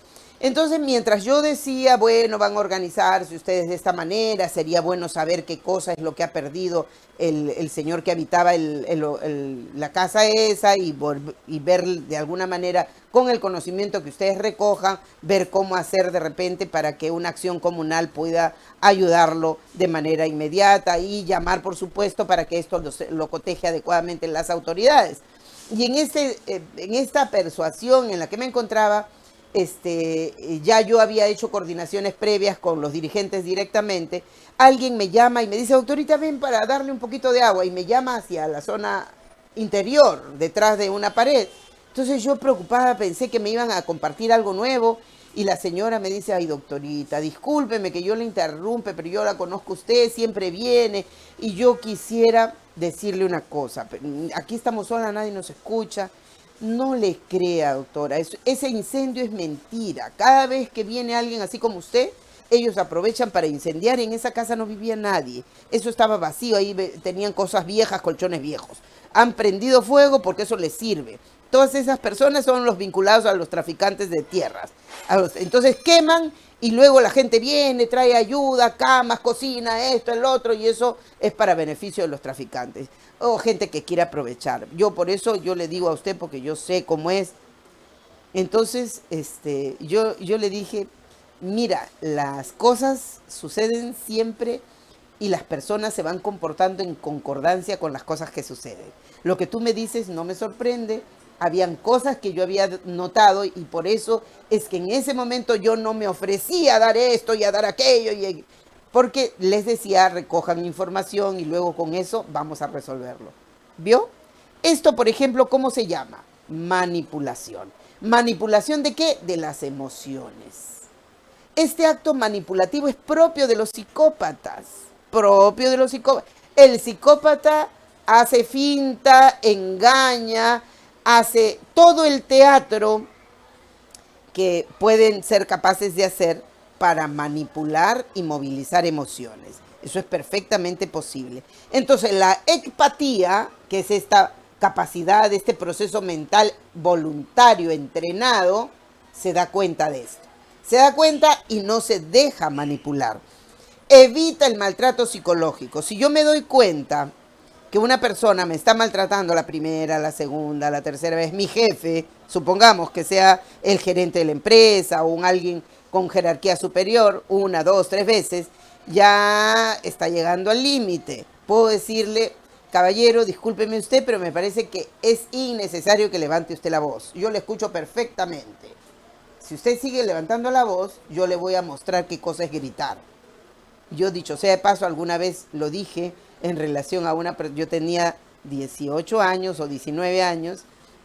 Entonces, mientras yo decía, bueno, van a organizarse ustedes de esta manera, sería bueno saber qué cosa es lo que ha perdido el señor que habitaba la casa esa y ver de alguna manera, con el conocimiento que ustedes recojan, ver cómo hacer de repente para que una acción comunal pueda ayudarlo de manera inmediata y llamar, por supuesto, para que esto lo coteje adecuadamente las autoridades. Y en esta persuasión en la que me encontraba, ya yo había hecho coordinaciones previas con los dirigentes directamente. Alguien me llama y me dice, doctorita, ven para darle un poquito de agua, y me llama hacia la zona interior, detrás de una pared. Entonces yo preocupada pensé que me iban a compartir algo nuevo y la señora me dice, ay doctorita, discúlpeme que yo le interrumpe, pero yo la conozco a usted, siempre viene y yo quisiera decirle una cosa. Aquí estamos solas, nadie nos escucha. No le crea, doctora, ese incendio es mentira. Cada vez que viene alguien así como usted, ellos aprovechan para incendiar. En esa casa no vivía nadie, eso estaba vacío, ahí tenían cosas viejas, colchones viejos. Han prendido fuego porque eso les sirve. Todas esas personas son los vinculados a los traficantes de tierras. Entonces queman y luego la gente viene, trae ayuda, camas, cocina, esto, el otro, y eso es para beneficio de los traficantes o gente que quiere aprovechar. Por eso yo le digo a usted, porque yo sé cómo es. Entonces yo le dije, mira, las cosas suceden siempre y las personas se van comportando en concordancia con las cosas que suceden. Lo que tú me dices no me sorprende. Habían cosas que yo había notado y por eso es que en ese momento yo no me ofrecía a dar esto y a dar aquello. porque les decía, recojan información y luego con eso vamos a resolverlo. ¿Vio? Esto, por ejemplo, ¿cómo se llama? Manipulación. ¿Manipulación de qué? De las emociones. Este acto manipulativo es propio de los psicópatas. Propio de los psicópatas. El psicópata hace finta, engaña, hace todo el teatro que pueden ser capaces de hacer para manipular y movilizar emociones. Eso es perfectamente posible. Entonces, la empatía, que es esta capacidad, este proceso mental voluntario, entrenado, se da cuenta de esto. Se da cuenta y no se deja manipular. Evita el maltrato psicológico. Si yo me doy cuenta que una persona me está maltratando la primera, la segunda, la tercera vez, mi jefe, supongamos que sea el gerente de la empresa o alguien con jerarquía superior, 1, 2, 3 veces, ya está llegando al límite. Puedo decirle, caballero, discúlpeme usted, pero me parece que es innecesario que levante usted la voz. Yo le escucho perfectamente. Si usted sigue levantando la voz, yo le voy a mostrar qué cosa es gritar. Yo, dicho sea de paso, alguna vez lo dije en relación a yo tenía 18 años o 19 años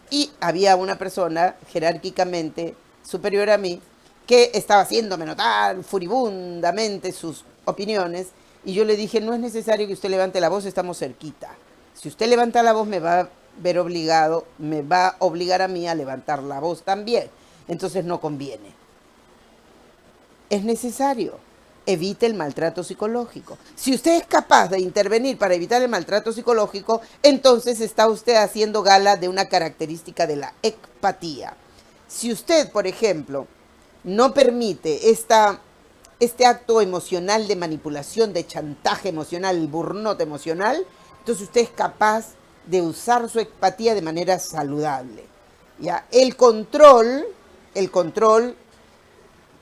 y había una persona jerárquicamente superior a mí que estaba haciéndome notar furibundamente sus opiniones y yo le dije, no es necesario que usted levante la voz, estamos cerquita. Si usted levanta la voz me va a ver obligado, me va a obligar a mí a levantar la voz también. Entonces no conviene. Es necesario. Evite el maltrato psicológico. Si usted es capaz de intervenir para evitar el maltrato psicológico, entonces está usted haciendo gala de una característica de la empatía. Si usted, por ejemplo, no permite este acto emocional de manipulación, de chantaje emocional, el burnout emocional, entonces usted es capaz de usar su empatía de manera saludable. ¿Ya? El control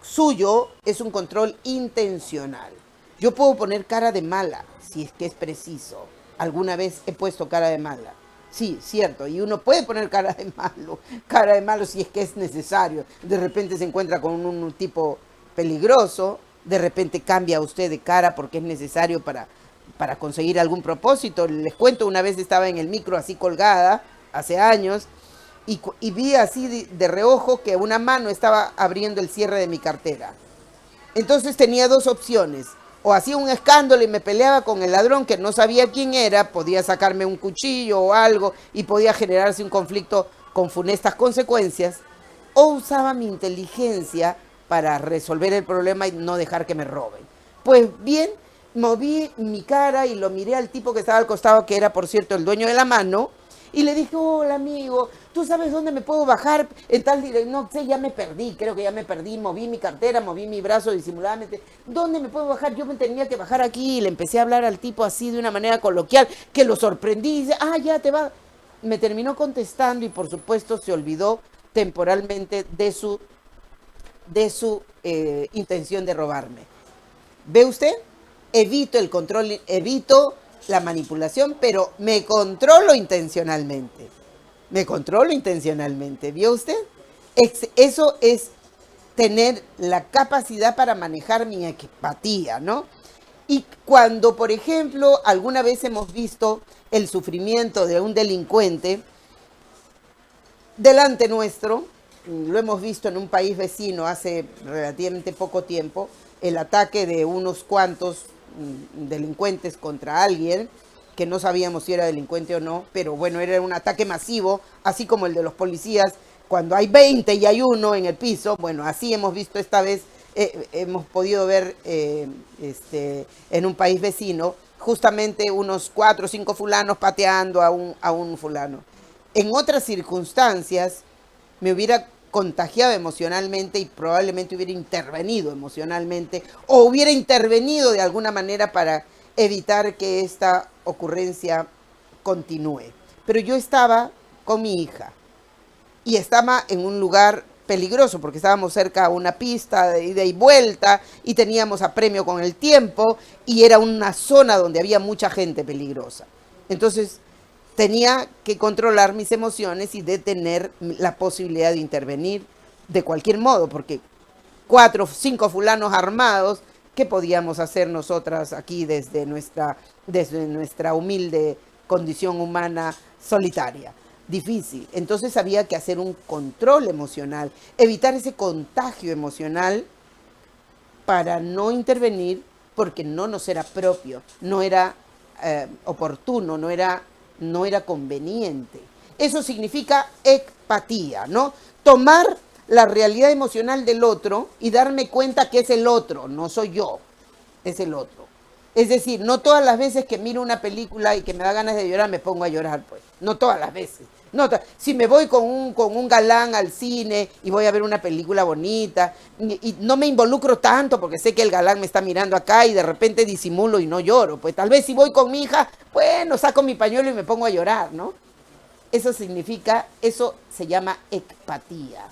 suyo es un control intencional. Yo puedo poner cara de mala si es que es preciso. Alguna vez he puesto cara de mala. Sí, cierto, y uno puede poner cara de malo si es que es necesario. De repente se encuentra con un tipo peligroso, de repente cambia usted de cara porque es necesario para conseguir algún propósito. Les cuento, una vez estaba en el micro así colgada, hace años, y vi así de reojo que una mano estaba abriendo el cierre de mi cartera. Entonces tenía dos opciones. O hacía un escándalo y me peleaba con el ladrón que no sabía quién era, podía sacarme un cuchillo o algo y podía generarse un conflicto con funestas consecuencias. O usaba mi inteligencia para resolver el problema y no dejar que me roben. Pues bien, moví mi cara y lo miré al tipo que estaba al costado, que era, por cierto, el dueño de la mano, y le dije, hola amigo, ¿tú sabes dónde me puedo bajar en tal dirección? No sé, ya me perdí, creo que ya me perdí, moví mi cartera, moví mi brazo disimuladamente. ¿Dónde me puedo bajar? Yo me tenía que bajar aquí. Y le empecé a hablar al tipo así de una manera coloquial, que lo sorprendí y dice, ya te va. Me terminó contestando y por supuesto se olvidó temporalmente de su intención de robarme. ¿Ve usted? Evito el control, evito la manipulación, pero me controlo intencionalmente. Me controlo intencionalmente, ¿vio usted? Eso es tener la capacidad para manejar mi empatía, ¿no? Y cuando, por ejemplo, alguna vez hemos visto el sufrimiento de un delincuente delante nuestro, lo hemos visto en un país vecino hace relativamente poco tiempo, el ataque de unos cuantos delincuentes contra alguien, que no sabíamos si era delincuente o no, pero bueno, era un ataque masivo, así como el de los policías, cuando hay 20 y hay uno en el piso. Bueno, así hemos visto esta vez, hemos podido ver en un país vecino, justamente unos 4 o 5 fulanos pateando a un fulano. En otras circunstancias me hubiera contagiado emocionalmente y probablemente hubiera intervenido emocionalmente o hubiera intervenido de alguna manera para evitar que esta ocurrencia continúe. Pero yo estaba con mi hija y estaba en un lugar peligroso porque estábamos cerca a una pista de ida y vuelta y teníamos apremio con el tiempo y era una zona donde había mucha gente peligrosa. Entonces tenía que controlar mis emociones y de tener la posibilidad de intervenir de cualquier modo, porque 4 o 5 fulanos armados, ¿qué podíamos hacer nosotras aquí desde nuestra humilde condición humana solitaria? Difícil. Entonces había que hacer un control emocional, evitar ese contagio emocional para no intervenir porque no nos era propio, no era oportuno, no era conveniente. Eso significa empatía, ¿no? Tomar la realidad emocional del otro y darme cuenta que es el otro, no soy yo, es el otro. Es decir, no todas las veces que miro una película y que me da ganas de llorar, me pongo a llorar, pues. No todas las veces. No, si me voy con un galán al cine y voy a ver una película bonita y no me involucro tanto porque sé que el galán me está mirando acá y de repente disimulo y no lloro. Pues tal vez si voy con mi hija, bueno, saco mi pañuelo y me pongo a llorar, ¿no? Eso significa, eso se llama empatía.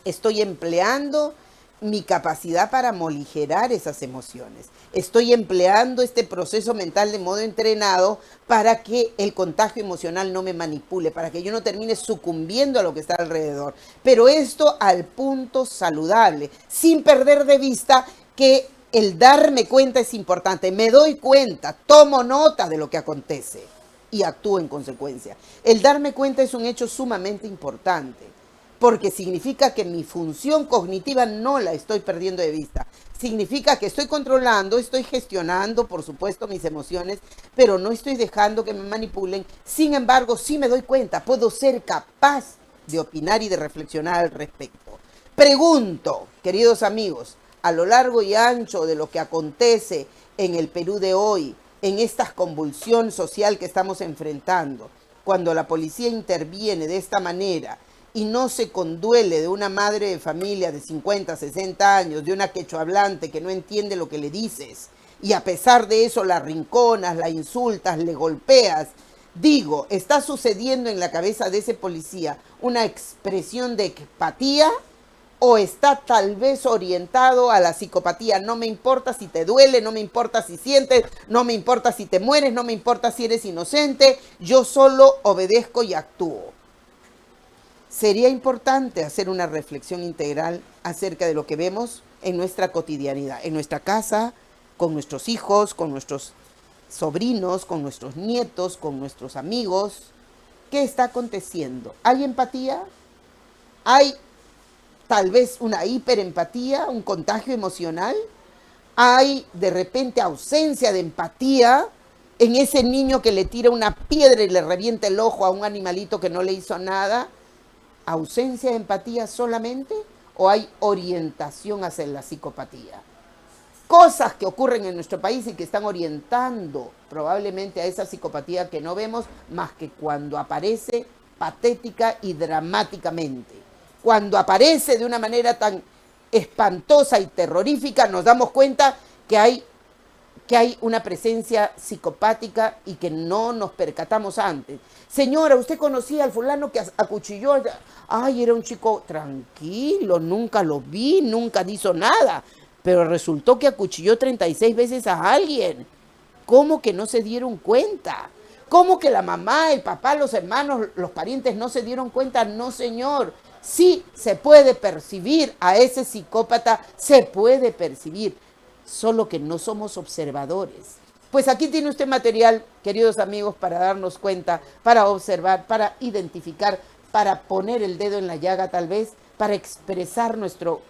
Estoy empleando mi capacidad para moligerar esas emociones. Estoy empleando este proceso mental de modo entrenado para que el contagio emocional no me manipule, para que yo no termine sucumbiendo a lo que está alrededor. Pero esto al punto saludable, sin perder de vista que el darme cuenta es importante. Me doy cuenta, tomo nota de lo que acontece y actúo en consecuencia. El darme cuenta es un hecho sumamente importante, porque significa que mi función cognitiva no la estoy perdiendo de vista. Significa que estoy controlando, estoy gestionando, por supuesto, mis emociones, pero no estoy dejando que me manipulen. Sin embargo, sí me doy cuenta, puedo ser capaz de opinar y de reflexionar al respecto. Pregunto, queridos amigos, a lo largo y ancho de lo que acontece en el Perú de hoy, en esta convulsión social que estamos enfrentando, cuando la policía interviene de esta manera y no se conduele de una madre de familia de 50, 60 años, de una quechohablante que no entiende lo que le dices, y a pesar de eso la rinconas, la insultas, le golpeas, digo, ¿está sucediendo en la cabeza de ese policía una expresión de empatía? ¿O está tal vez orientado a la psicopatía? No me importa si te duele, no me importa si sientes, no me importa si te mueres, no me importa si eres inocente, yo solo obedezco y actúo. Sería importante hacer una reflexión integral acerca de lo que vemos en nuestra cotidianidad, en nuestra casa, con nuestros hijos, con nuestros sobrinos, con nuestros nietos, con nuestros amigos. ¿Qué está aconteciendo? ¿Hay empatía? ¿Hay tal vez una hiperempatía, un contagio emocional? ¿Hay de repente ausencia de empatía en ese niño que le tira una piedra y le revienta el ojo a un animalito que no le hizo nada? ¿Ausencia de empatía solamente o hay orientación hacia la psicopatía? Cosas que ocurren en nuestro país y que están orientando probablemente a esa psicopatía que no vemos más que cuando aparece patética y dramáticamente. Cuando aparece de una manera tan espantosa y terrorífica, nos damos cuenta que hay una presencia psicopática y que no nos percatamos antes. Señora, ¿usted conocía al fulano que acuchilló? Ay, era un chico tranquilo, nunca lo vi, nunca hizo nada, pero resultó que acuchilló 36 veces a alguien. ¿Cómo que no se dieron cuenta? ¿Cómo que la mamá, el papá, los hermanos, los parientes no se dieron cuenta? No, señor. Sí se puede percibir a ese psicópata, se puede percibir, solo que no somos observadores. Pues aquí tiene usted material, queridos amigos, para darnos cuenta, para observar, para identificar, para poner el dedo en la llaga tal vez, para expresar nuestro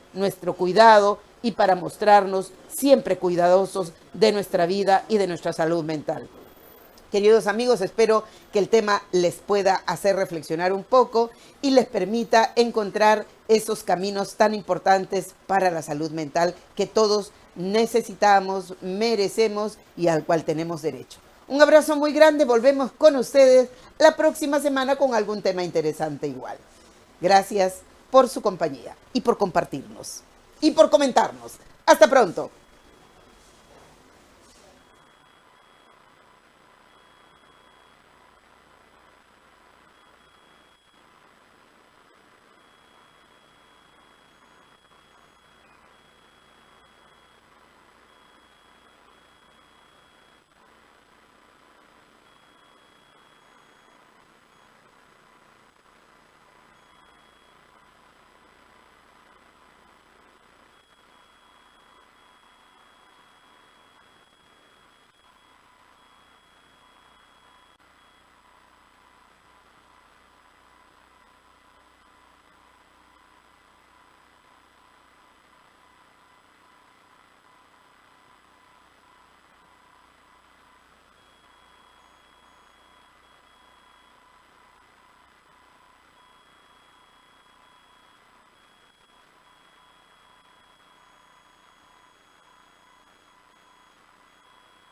cuidado y para mostrarnos siempre cuidadosos de nuestra vida y de nuestra salud mental. Queridos amigos, espero que el tema les pueda hacer reflexionar un poco y les permita encontrar esos caminos tan importantes para la salud mental que todos necesitamos, merecemos y al cual tenemos derecho. Un abrazo muy grande, volvemos con ustedes la próxima semana con algún tema interesante igual. Gracias por su compañía y por compartirnos y por comentarnos. Hasta pronto.